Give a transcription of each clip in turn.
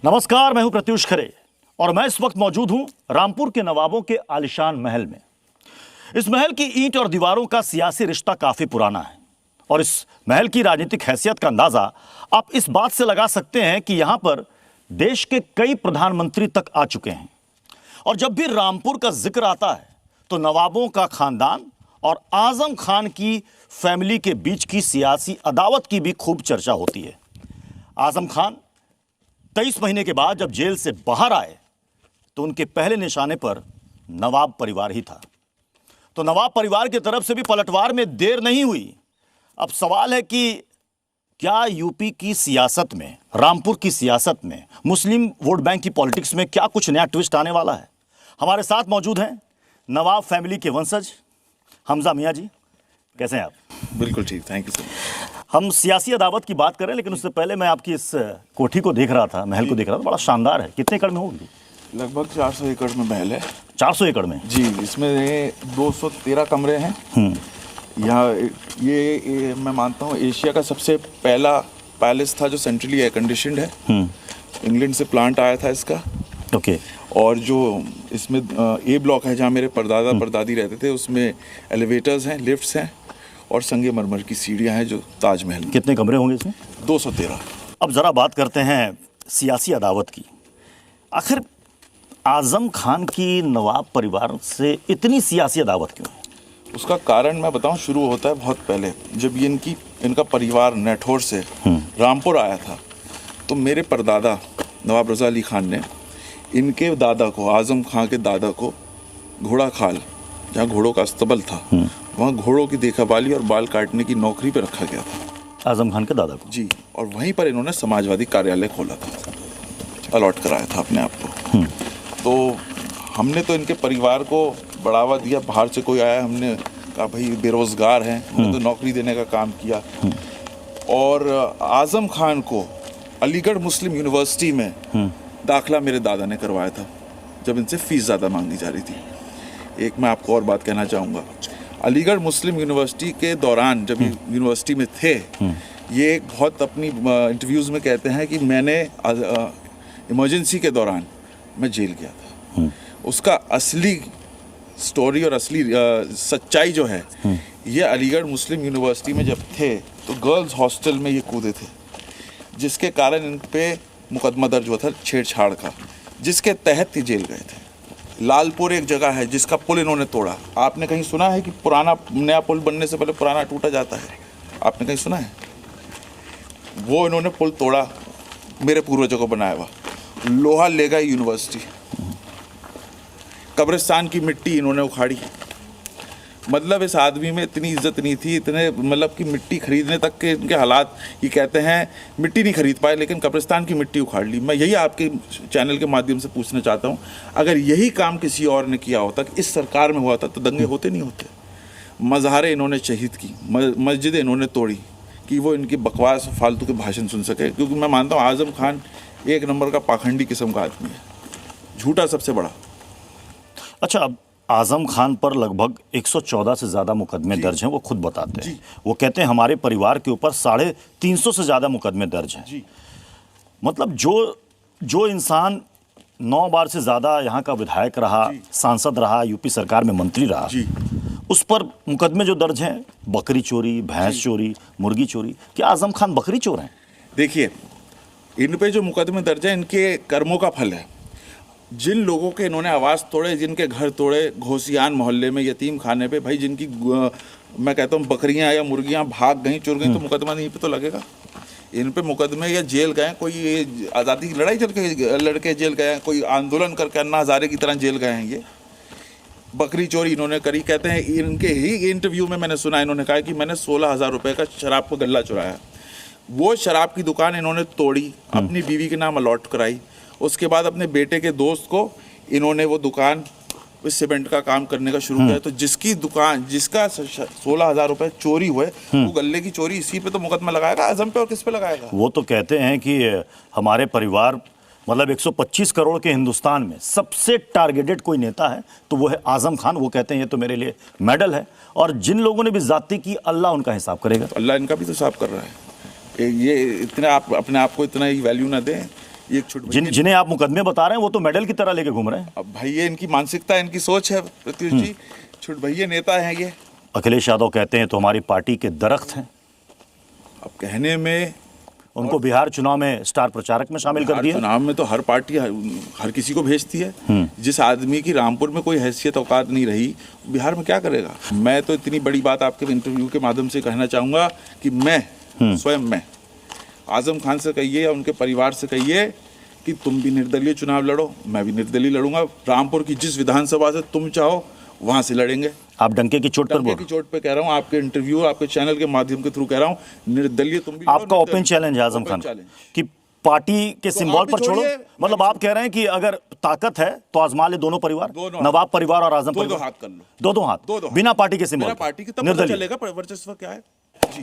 नमस्कार, मैं हूं प्रत्युष खरे और मैं इस वक्त मौजूद हूं रामपुर के नवाबों के आलिशान महल में। इस महल की ईंट और दीवारों का सियासी रिश्ता काफी पुराना है और इस महल की राजनीतिक हैसियत का अंदाजा आप इस बात से लगा सकते हैं कि यहां पर देश के कई प्रधानमंत्री तक आ चुके हैं। और जब भी रामपुर का जिक्र आता है तो नवाबों का खानदान और आजम खान की फैमिली के बीच की सियासी अदावत की भी खूब चर्चा होती है। आजम खान 23 महीने के बाद जब जेल से बाहर आए तो उनके पहले निशाने पर नवाब परिवार ही था। तो नवाब परिवार की तरफ से भी पलटवार में देर नहीं हुई। अब सवाल है कि क्या यूपी की सियासत में, रामपुर की सियासत में, मुस्लिम वोट बैंक की पॉलिटिक्स में क्या कुछ नया ट्विस्ट आने वाला है। हमारे साथ मौजूद हैं नवाब फैमिली के वंशज हमजा मियाँ जी। कैसे हैं आप? बिल्कुल ठीक, थैंक यू सर। हम सियासी अदावत की बात करें, लेकिन उससे पहले मैं आपकी इस कोठी को देख रहा था, महल को देख रहा था। बड़ा शानदार है। कितने एकड़ में होगी? लगभग 400 एकड़ में महल है। 400 एकड़ में जी, इसमें 213 कमरे हैं। यहाँ ये मैं मानता हूँ एशिया का सबसे पहला पैलेस था जो सेंट्रली एयर कंडीशनड है। इंग्लैंड से प्लांट आया था इसका। ओके। और जो इसमें ए ब्लॉक है जहाँ मेरे परदादा परदादी रहते थे, उसमें एलिवेटर्स हैं, लिफ्ट्स हैं और संगमरमर की सीढ़ियाँ हैं जो ताजमहल। कितने कमरे होंगे इसमें? 213। अब ज़रा बात करते हैं सियासी अदावत की। आखिर आजम खान की नवाब परिवार से इतनी सियासी अदावत क्यों है? उसका कारण मैं बताऊं, शुरू होता है बहुत पहले। जब ये इनका परिवार नेठौर से रामपुर आया था तो मेरे परदादा नवाब रज़ा अली खान ने इनके दादा को, आजम खान के दादा को, घोड़ा खाल जहाँ घोड़ों का अस्तबल था, वहाँ घोड़ों की देखभाली और बाल काटने की नौकरी पर रखा गया था। आजम खान के दादा को? जी। और वहीं पर इन्होंने समाजवादी कार्यालय खोला था, अलॉट कराया था अपने आप को। तो हमने तो इनके परिवार को बढ़ावा दिया। बाहर से कोई आया, हमने कहा भाई बेरोजगार हैं, हमने तो नौकरी देने का काम किया। और आजम खान को अलीगढ़ मुस्लिम यूनिवर्सिटी में दाखिला मेरे दादा ने करवाया था जब इनसे फीस ज़्यादा मांगी जा रही थी। एक मैं आपको और बात कहना चाहूँगा, अलीगढ़ मुस्लिम यूनिवर्सिटी के दौरान जब यूनिवर्सिटी में थे, ये एक बहुत अपनी इंटरव्यूज़ में कहते हैं कि मैंने इमरजेंसी के दौरान मैं जेल गया था। उसका असली स्टोरी और असली सच्चाई जो है, ये अलीगढ़ मुस्लिम यूनिवर्सिटी में जब थे तो गर्ल्स हॉस्टल में ये कूदे थे, जिसके कारण इन पे मुकदमा दर्ज हुआ था छेड़छाड़ का, जिसके तहत ये जेल गए थे। लालपुर एक जगह है जिसका पुल इन्होंने तोड़ा। आपने कहीं सुना है कि पुराना नया पुल बनने से पहले पुराना टूटा जाता है? आपने कहीं सुना है? वो इन्होंने पुल तोड़ा, मेरे पूर्वजों को बनाया हुआ। लोहा लेगा यूनिवर्सिटी, कब्रिस्तान की मिट्टी इन्होंने उखाड़ी। मतलब इस आदमी में इतनी इज्जत नहीं थी, इतने मतलब कि मिट्टी खरीदने तक के इनके हालात, ये कहते हैं मिट्टी नहीं खरीद पाए लेकिन कब्रिस्तान की मिट्टी उखाड़ ली। मैं यही आपके चैनल के माध्यम से पूछना चाहता हूँ, अगर यही काम किसी और ने किया होता, इस सरकार में हुआ था, तो दंगे होते नहीं होते। मज़ारे इन्होंने शहीद की, मस्जिदें इन्होंने तोड़ी कि वो इनकी बकवास फालतू के भाषण सुन सके। क्योंकि मैं मानता हूँ आजम खान एक नंबर का पाखंडी किस्म का आदमी है, झूठा सबसे बड़ा। अच्छा, अब आजम खान पर लगभग 114 से ज़्यादा मुकदमे दर्ज हैं, वो खुद बताते हैं। वो कहते हैं हमारे परिवार के ऊपर 350 से ज़्यादा मुकदमे दर्ज हैं। मतलब जो इंसान 9 बार से ज़्यादा यहाँ का विधायक रहा, सांसद रहा, यूपी सरकार में मंत्री रहा, उस पर मुकदमे जो दर्ज हैं, बकरी चोरी, भैंस चोरी, मुर्गी चोरी, क्या आजम खान बकरी चोर हैं? देखिए, इन पे जो मुकदमे दर्ज हैं, इनके कर्मों का फल है। जिन लोगों के इन्होंने आवाज़ तोड़े, जिनके घर तोड़े, घोसियान मोहल्ले में, यतीम खाने पे, भाई जिनकी मैं कहता हूँ बकरियां या मुर्गियां भाग गई, चुर गई, तो मुकदमा नहीं पे तो लगेगा। इन पे मुकदमे या जेल गए, कोई आज़ादी की लड़ाई लड़के जेल गए, कोई आंदोलन करके अन्ना हज़ारे की तरह जेल गए हैं। ये बकरी चोरी इन्होंने करी। कहते हैं इनके ही इंटरव्यू में मैंने सुना, इन्होंने कहा कि मैंने 16,000 रुपये का शराब का गल्ला चुराया। वो शराब की दुकान इन्होंने तोड़ी, अपनी बीवी के नाम अलॉट कराई। उसके बाद अपने बेटे के दोस्त को इन्होंने वो दुकान सीमेंट का काम करने का शुरू किया। तो जिसकी दुकान, जिसका 16,000 रुपए चोरी हुए, वो गल्ले की चोरी, इसी पे तो मुकदमा लगाएगा आजम पे, और किस पे लगाएगा? वो तो कहते हैं कि हमारे परिवार, मतलब 125 करोड़ के हिंदुस्तान में सबसे टारगेटेड कोई नेता है तो वो है आजम खान। वो कहते हैं ये तो मेरे लिए मेडल है, और जिन लोगों ने भी ज्यादती की, अल्लाह उनका हिसाब करेगा। तो अल्लाह इनका भी तो हिसाब कर रहा है। ये इतने आप अपने आप को इतना ही वैल्यू ना दें। एक छोटे भैया जिन्हें आप मुकदमे बता रहे हैं वो तो मेडल की तरह लेके घूम रहे हैं। अब भाई ये इनकी मानसिकता है, इनकी सोच है प्रत्युष जी। छोटे भैया नेता हैं ये। अखिलेश यादव कहते हैं तो हमारी पार्टी के दरख्त हैं। अब कहने में उनको बिहार चुनाव में स्टार प्रचारक में शामिल कर हर दिया। चुनाव में तो हर पार्टी हर किसी को भेजती है। जिस आदमी की रामपुर में कोई हैसियत औकात नहीं रही, बिहार में क्या करेगा। मैं तो इतनी बड़ी बात आपके इंटरव्यू के माध्यम से कहना चाहूँगा कि मैं स्वयं मैं आजम खान से कहिए या उनके परिवार से कहिए कि तुम भी निर्दलीय चुनाव लड़ो, मैं भी निर्दलीय लड़ूंगा। रामपुर की जिस विधानसभा से तुम चाहो वहाँ से लड़ेंगे। आप डंके की चोट पर डंके बोल की चोट पे कह रहा हूँ, आपके इंटरव्यू आपके चैनल के माध्यम के थ्रू कह रहा हूँ, निर्दलीय तुम भी आपका ओपन चैलेंज है आजम खान कि पार्टी के सिंबल भी पर छोड़ो। छोड़िए। मतलब आप कह रहे हैं कि अगर ताकत है तो आजमा ले दोनों परिवार, नवाब परिवार और आजम दो परिवार, हाथ कर लो, दो हाथ दो बिना पार्टी के सिंबल मेरा पार्टी की तब पता चलेगा वर्चस्व क्या है।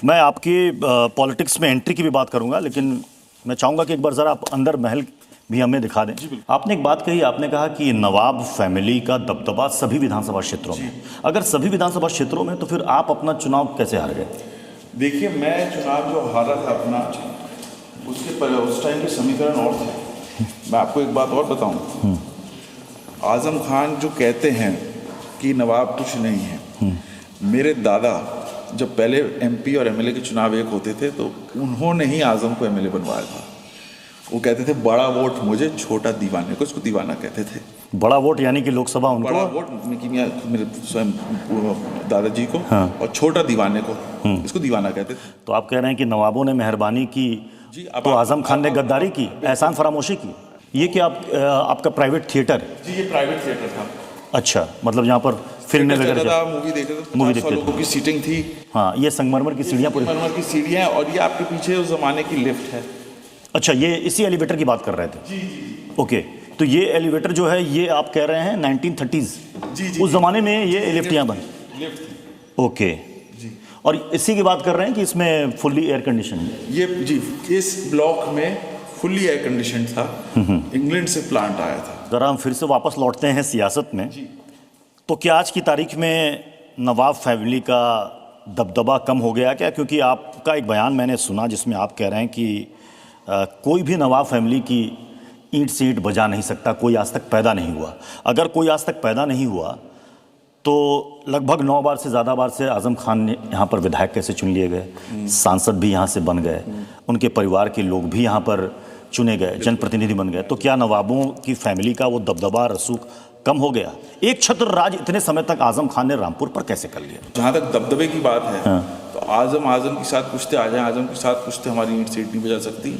मैं आपकी पॉलिटिक्स में एंट्री की भी बात करूंगा, लेकिन मैं चाहूंगा कि एक बार जरा आप अंदर महल भी हमें दिखा दें। आपने एक बात कही, आपने कहा कि नवाब फैमिली का दबदबा सभी विधानसभा क्षेत्रों में। अगर सभी विधानसभा क्षेत्रों में तो फिर आप अपना चुनाव कैसे हार गए? देखिए, मैं चुनाव जो हारा था अपना, उसके उस टाइम के समीकरण और थे। मैं आपको एक बात और बताऊं, आजम खान जो कहते हैं कि नवाब कुछ नहीं है, मेरे दादा जब पहले एमपी और एमएलए के चुनाव एक होते थे तो उन्होंने ही आजम को एमएलए बनवाया था। वो कहते थे बड़ा वोट मुझे, छोटा दीवाने को। इसको दीवाना कहते थे। बड़ा वोट यानी कि लोकसभा उनको, बड़ा वोट मेरे स्वयं दादाजी को, और छोटा दीवाने को, इसको दीवाना कहते थे। तो आप कह रहे हैं कि नवाबों ने मेहरबानी की जी, तो आजम खान ने गद्दारी की, एहसान फरामोशी की। ये क्या आपका प्राइवेट थिएटर? जी, ये प्राइवेट थिएटर था। अच्छा, मतलब यहाँ पर फिल्में वगैरह, मूवी देखते थे, मूवी 50 लोगों की सीटिंग थी। हाँ, ये संगमरमर की सीढ़ियाँ पूरी। संगमरमर की सीढ़ियाँ, और ये आपके पीछे उस जमाने की लिफ्ट है। अच्छा, ये इसी एलिवेटर की बात कर रहे थे? जी। ओके, तो ये एलिवेटर जो है ये आप कह रहे हैं 1930s? जी। उस जमाने में ये लिफ्ट यहाँ बन? लिफ्ट थी। ओके जी। और इसी की बात कर रहे हैं कि इसमें फुल्ली एयर कंडीशन? ये जी, इस ब्लॉक में फुल्ली एयर कंडीशन था। इंग्लैंड से प्लांट आया था। अगर हम फिर से वापस लौटते हैं सियासत में, तो क्या आज की तारीख में नवाब फैमिली का दबदबा कम हो गया क्या? क्योंकि आपका एक बयान मैंने सुना जिसमें आप कह रहे हैं कि कोई भी नवाब फैमिली की ईंट से ईंट बजा नहीं सकता, कोई आज तक पैदा नहीं हुआ। अगर कोई आज तक पैदा नहीं हुआ तो लगभग 9 बार से ज़्यादा बार से आज़म खान ने यहाँ पर विधायक कैसे चुन लिए गए, सांसद भी यहाँ से बन गए, उनके परिवार के लोग भी यहाँ पर चुने गए, जनप्रतिनिधि बन गए। तो क्या नवाबों की फैमिली का वो दबदबा रसूख कम हो गया? एक छत्र राज इतने समय तक आज़म खान ने रामपुर पर कैसे कर लिया? जहाँ तक दबदबे की बात है, तो आजम के साथ कुश्ते आ जाए, आजम के साथ कुश्ते हमारी ईंट से ईंट नहीं बजा सकती।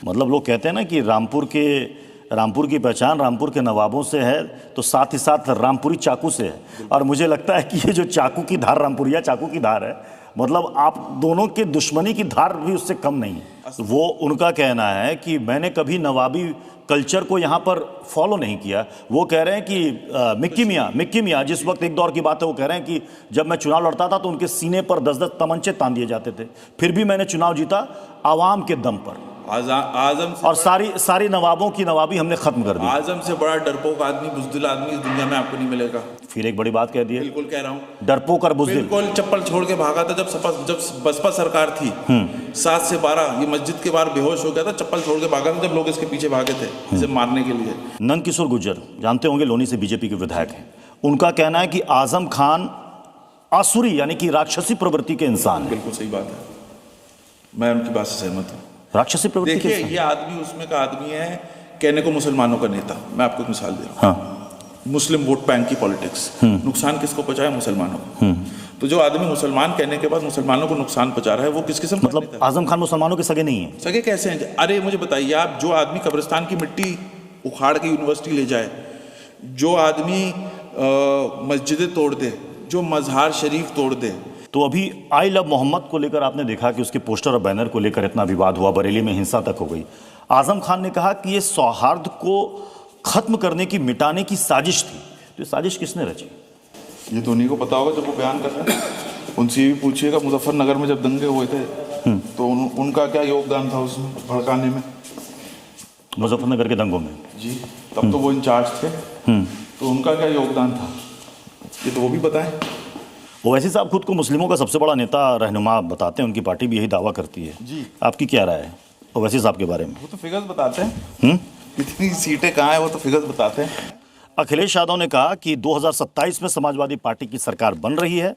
मतलब लोग कहते हैं ना कि रामपुर की पहचान रामपुर के नवाबों से है, तो साथ ही साथ रामपुरी चाकू से है। और मुझे लगता है कि ये जो चाकू की धार, रामपुरिया चाकू की धार है, मतलब आप दोनों के दुश्मनी की धार भी उससे कम नहीं है। वो उनका कहना है कि मैंने कभी नवाबी कल्चर को यहाँ पर फॉलो नहीं किया। वो कह रहे हैं कि मिक्की मियाँ जिस वक्त, एक दौर की बात है, वो कह रहे हैं कि जब मैं चुनाव लड़ता था तो उनके सीने पर 10-10 तमंचे तान दिए जाते थे, फिर भी मैंने चुनाव जीता आवाम के दम पर। आजम और सारी नवाबों की नवाबी हमने खत्म कर दी। आजम से बड़ा डरपोक आदमी, बुज़दिल आदमी इस दुनिया में आपको नहीं मिलेगा। फिर एक बड़ी बात कह दी है। बिल्कुल कह रहा हूँ, डरपोक और बुज़दिल। बिल्कुल चप्पल छोड़ के भागा था जब बसपा सरकार थी। 7 से 12 ये मस्जिद के बाहर बेहोश हो गया था, चप्पल छोड़ के भागा था जब लोग इसके पीछे भागे थे इसे मारने के लिए। नंद किशोर गुर्जर, जानते होंगे, लोनी से बीजेपी के विधायक हैं। उनका कहना है कि आजम खान आसुरी यानी कि राक्षसी प्रवृत्ति के इंसान है। बिल्कुल सही बात है, मैं उनकी बात से सहमत हूँ। राक्षसी प्रवृत्ति के देखिए, ये आदमी उसमें का आदमी है, कहने को मुसलमानों का नेता। मैं आपको एक मिसाल दे रहा हूँ। मुस्लिम वोट बैंक की पॉलिटिक्स, नुकसान किसको पहुंचाया? मुसलमानों को। तो जो आदमी मुसलमान कहने के बाद मुसलमानों को नुकसान पहुंचा रहा है, वो किस किस्म का मतलब नेता है? आजम खान मुसलमानों के सगे नहीं है? सगे कैसे हैं? अरे मुझे बताइए आप, जो आदमी कब्रिस्तान की मिट्टी उखाड़ के यूनिवर्सिटी ले जाए, जो आदमी मस्जिदें तोड़ दे, जो मजहार शरीफ तोड़ दे। तो अभी आई लव मोहम्मद को लेकर आपने देखा कि उसके पोस्टर और बैनर को लेकर इतना विवाद हुआ, बरेली में हिंसा तक हो गई। आजम खान ने कहा कि ये सौहार्द को खत्म करने की, मिटाने की साजिश थी। तो ये साजिश किसने रची? ये तो उन्हीं को पता होगा जब वो बयान कर रहे हैं। उनसे भी पूछिएगा, मुजफ्फरनगर में जब दंगे हुए थे तो उनका क्या योगदान था उसमें भड़काने में? मुजफ्फरनगर के दंगों में? जी, तब तो वो इंचार्ज थे, तो उनका क्या योगदान था ये तो वो भी बताएं। ओवैसी साहब खुद को मुस्लिमों का सबसे बड़ा नेता रहनुमा बताते हैं, उनकी पार्टी भी यही दावा करती है। जी। आपकी क्या राय है? ओवैसी साहब के बारे में। वो तो फिगर्स बताते हैं, कितनी सीटें कहाँ है वो तो फिगर्स बताते हैं। अखिलेश यादव ने कहा कि 2027 में समाजवादी पार्टी की सरकार बन रही है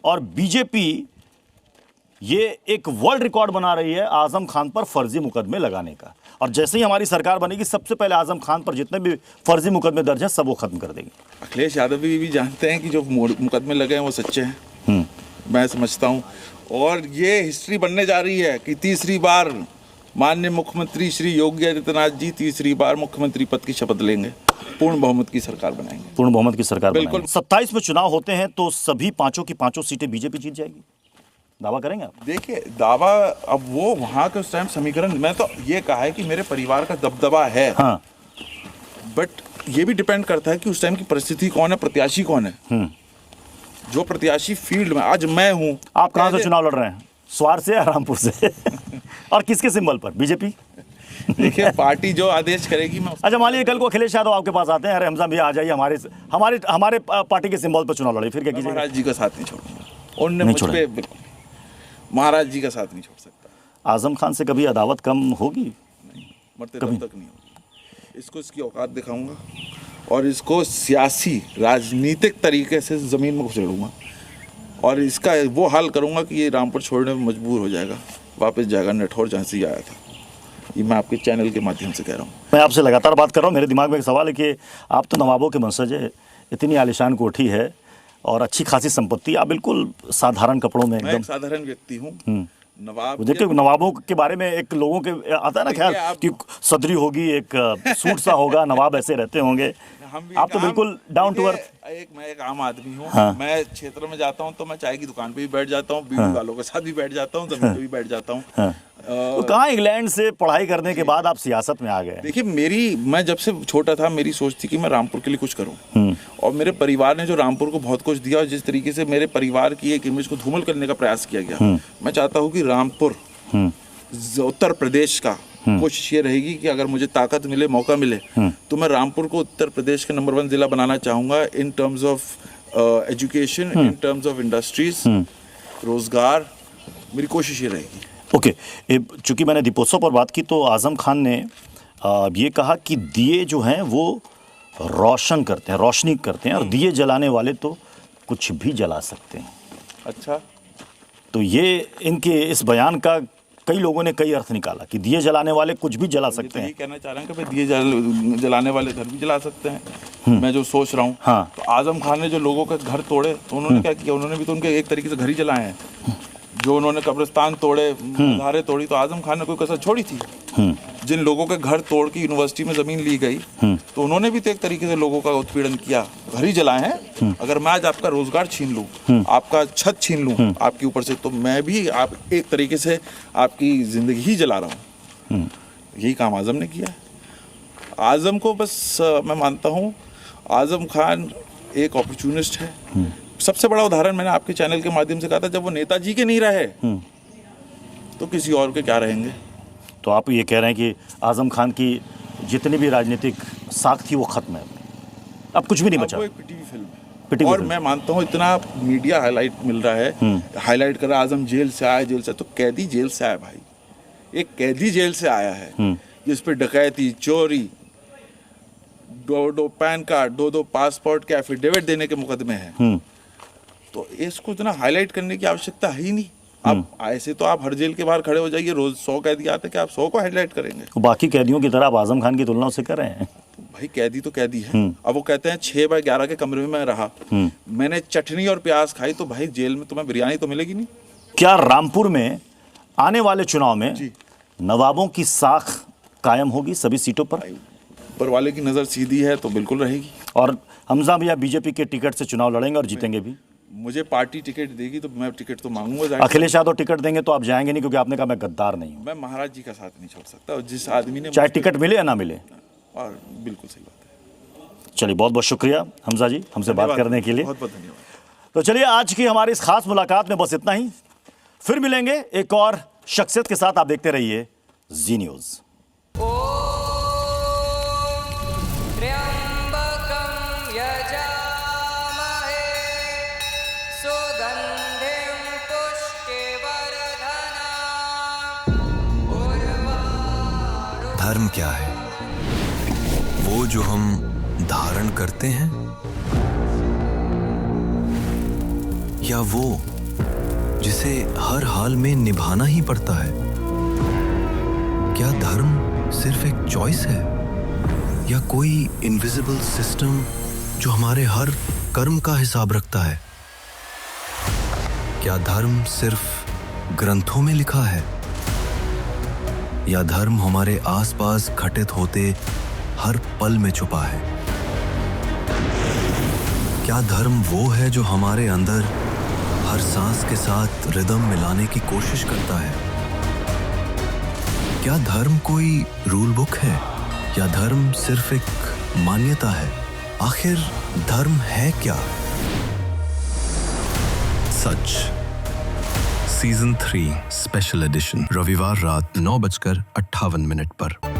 और बीजेपी ये एक वर्ल्ड रिकॉर्ड बना रही है आजम खान पर फर्जी मुकदमे लगाने का, और जैसे ही हमारी सरकार बनेगी सबसे पहले आजम खान पर जितने भी फर्जी मुकदमे दर्ज हैं सब वो खत्म कर देंगे। अखिलेश यादव भी जानते हैं कि जो मुकदमे लगे हैं वो सच्चे हैं, मैं समझता हूँ। और ये हिस्ट्री बनने जा रही है कि तीसरी बार माननीय मुख्यमंत्री श्री योगी आदित्यनाथ जी तीसरी बार मुख्यमंत्री पद की शपथ लेंगे, पूर्ण बहुमत की सरकार बनाएंगे। पूर्ण बहुमत की सरकार बिल्कुल। बनाएंगे। 27 में चुनाव होते हैं तो सभी पांचों की पांचों सीटें बीजेपी जीत जाएगी, दावा करेंगे आप? देखिए दावा, अब वो वहाँ के उस टाइम समीकरण, मैं तो ये कहा है कि मेरे परिवार का दबदबा है, हाँ, बट ये भी डिपेंड करता है कि उस टाइम की परिस्थिति कौन है, प्रत्याशी कौन है। जो प्रत्याशी फील्ड में आज मैं हूँ। आप कहाँ से चुनाव लड़ रहे हैं, स्वार से या रामपुर से? और किसके सिंबल पर? बीजेपी? देखिए पार्टी जो आदेश करेगी मैं। अच्छा मान लीजिए कल को अखिलेश यादव आपके पास आते हैं, अरे हमजा भैया आ जाइए हमारे पार्टी के सिंबल पर चुनाव लड़े, फिर क्या कीजिएगा? महाराज जी का साथ नहीं छोड़ूंगा, उनने मुझ पे बिल्कुल महाराज जी का साथ नहीं छोड़ सकता। आजम खान से कभी अदावत कम होगी? नहीं, मरते दम तक नहीं होगी। इसको इसकी औकात दिखाऊंगा और इसको सियासी राजनीतिक तरीके से ज़मीन में घुसेड़ूंगा और इसका वो हाल करूंगा कि ये रामपुर छोड़ने में मजबूर हो जाएगा, वापस जाएगा नठौर जहाँ से आया था। ये मैं आपके चैनल के माध्यम से कह रहा हूँ। मैं आपसे लगातार बात कर रहा हूँ, मेरे दिमाग में एक सवाल है कि आप तो नवाबों के वंशज है, इतनी आलिशान कोठी है और अच्छी खासी संपत्ति, आप बिल्कुल साधारण कपड़ों में मैं एकदम। एक साधारण व्यक्ति हूँ। नवाब देखिए नवाबों के बारे में एक लोगों के आता है ना ख्याल कि सदरी होगी, एक सूट सा होगा, नवाब ऐसे रहते होंगे। आप तो बिल्कुल डाउन टू अर्थ। मैं एक आम आदमी हूँ। हाँ। मैं क्षेत्र में जाता हूँ तो मैं चाय की दुकान पे भी बैठ जाता हूँ, बीड़ी वालों के साथ भी बैठ जाता हूँ, जमीन पे भी बैठ जाता हूँ। तो कहाँ इंग्लैंड से पढ़ाई करने के बाद आप सियासत में आ गए? देखिए मैं जब से छोटा था मेरी सोच थी कि मैं रामपुर के लिए कुछ करूं, और मेरे परिवार ने जो रामपुर को बहुत कुछ दिया और जिस तरीके से मेरे परिवार की एक इमेज को धूमिल करने का प्रयास किया गया, मैं चाहता हूं कि रामपुर उत्तर प्रदेश का कोशिश ये रहेगी कि अगर मुझे ताकत मिले, मौका मिले, तो मैं रामपुर को उत्तर प्रदेश का नंबर 1 जिला बनाना चाहूंगा in terms of education, in terms of industries, रोजगार। मेरी कोशिश ये रहेगी। ओके, चूंकि मैंने दीपोत्सव पर बात की तो आजम खान ने ये कहा कि दिए जो हैं वो रोशन करते हैं, रोशनी करते हैं, और दिए जलाने वाले तो कुछ भी जला सकते हैं। अच्छा, तो ये इनके इस बयान का कई लोगों ने कई अर्थ निकाला कि दिए जलाने वाले कुछ भी जला सकते ये हैं। कहना चाह रहे हैं कि भाई दिए जलाने वाले घर भी जला सकते हैं। मैं जो सोच रहा हूँ, हाँ। तो आजम खान ने जो लोगों का घर तोड़े तो उन्होंने क्या किया, उन्होंने भी तो उनके एक तरीके से घर ही जलाए हैं। जो उन्होंने कब्रिस्तान तोड़े, मज़ारें तोड़ी, तो आजम खान ने कोई कसर छोड़ी थी? जिन लोगों के घर तोड़ के यूनिवर्सिटी में ज़मीन ली गई, तो उन्होंने भी तो एक तरीके से लोगों का उत्पीड़न किया, घर ही जलाए हैं। अगर मैं आज आपका रोजगार छीन लूँ, आपका छत छीन लूँ आपके ऊपर से, तो मैं भी आप एक तरीके से आपकी ज़िंदगी ही जला रहा हूँ। यही काम आजम ने किया है। आजम को बस मैं मानता हूँ आजम खान एक अपॉर्चुनिस्ट है। सबसे बड़ा उदाहरण मैंने आपके चैनल के माध्यम से कहा था, जब वो नेताजी के नहीं रहे तो किसी और के क्या रहेंगे। तो आप ये कह रहे हैं कि आजम खान की जितनी भी राजनीतिक साख थी वो खत्म है, अब कुछ भी नहीं बचा। वो एक पिटी फिल्म है। और मैं मानता हूँ इतना मीडिया हाईलाइट मिल रहा है, हाईलाइट कर रहा है, आजम जेल से आया, जेल से, तो कैदी जेल से आया भाई, एक कैदी जेल से आया है जिस पे डकैती, चोरी, दो पैन कार्ड, दो पासपोर्ट के एफिडेविट देने के मुकदमे हैं। तो इसको इतना हाईलाइट करने की आवश्यकता है ही नहीं। आप ऐसे तो आप हर जेल के बाहर खड़े हो जाइए, रोज 100 कैदी आते, कि आप 100 को हाईलाइट करेंगे? तो बाकी कैदियों की तरह आप आजम खान की तुलना उससे कर रहे हैं। तो भाई कैदी तो कैदी है। अब वो कहते हैं 6x11 के कमरे में मैं रहा, मैंने चटनी और प्याज खाई, तो भाई जेल में तुम्हें बिरयानी तो मिलेगी नहीं। क्या रामपुर में आने वाले चुनाव में नवाबों की साख कायम होगी सभी सीटों पर? ऊपर वाले की नजर सीधी है तो बिल्कुल रहेगी। और हमजा भैया बीजेपी के टिकट से चुनाव लड़ेंगे और जीतेंगे भी? मुझे पार्टी टिकट देगी तो मैं टिकट तो मांगूंगा। अखिलेश यादव टिकट देंगे तो आप जाएंगे नहीं, क्योंकि आपने कहा मैं गद्दार नहीं हूं। मैं महाराज जी का साथ नहीं छोड़ सकता, और जिस आदमी ने चाहे टिकट मिले या ना मिले। और बिल्कुल सही बात है। चलिए बहुत बहुत शुक्रिया हमजा जी हमसे बात करने के लिए। बहुत बहुत धन्यवाद। तो चलिए आज की हमारी इस खास मुलाकात में बस इतना ही, फिर मिलेंगे एक और शख्सियत के साथ। आप देखते रहिए जी न्यूज़। सुगन्धिं पुष्टिवर्धनम् उर्वारुकमिव धर्म क्या है? वो जो हम धारण करते हैं, या वो जिसे हर हाल में निभाना ही पड़ता है? क्या धर्म सिर्फ एक चॉइस है, या कोई इनविजिबल सिस्टम जो हमारे हर कर्म का हिसाब रखता है? क्या धर्म सिर्फ ग्रंथों में लिखा है, या धर्म हमारे आसपास घटित होते हर पल में छुपा है? क्या धर्म वो है जो हमारे अंदर हर सांस के साथ रिदम मिलाने की कोशिश करता है? क्या धर्म कोई रूल बुक है, या धर्म सिर्फ एक मान्यता है? आखिर धर्म है क्या? सच सीजन 3 स्पेशल एडिशन रविवार रात 9:58 पर।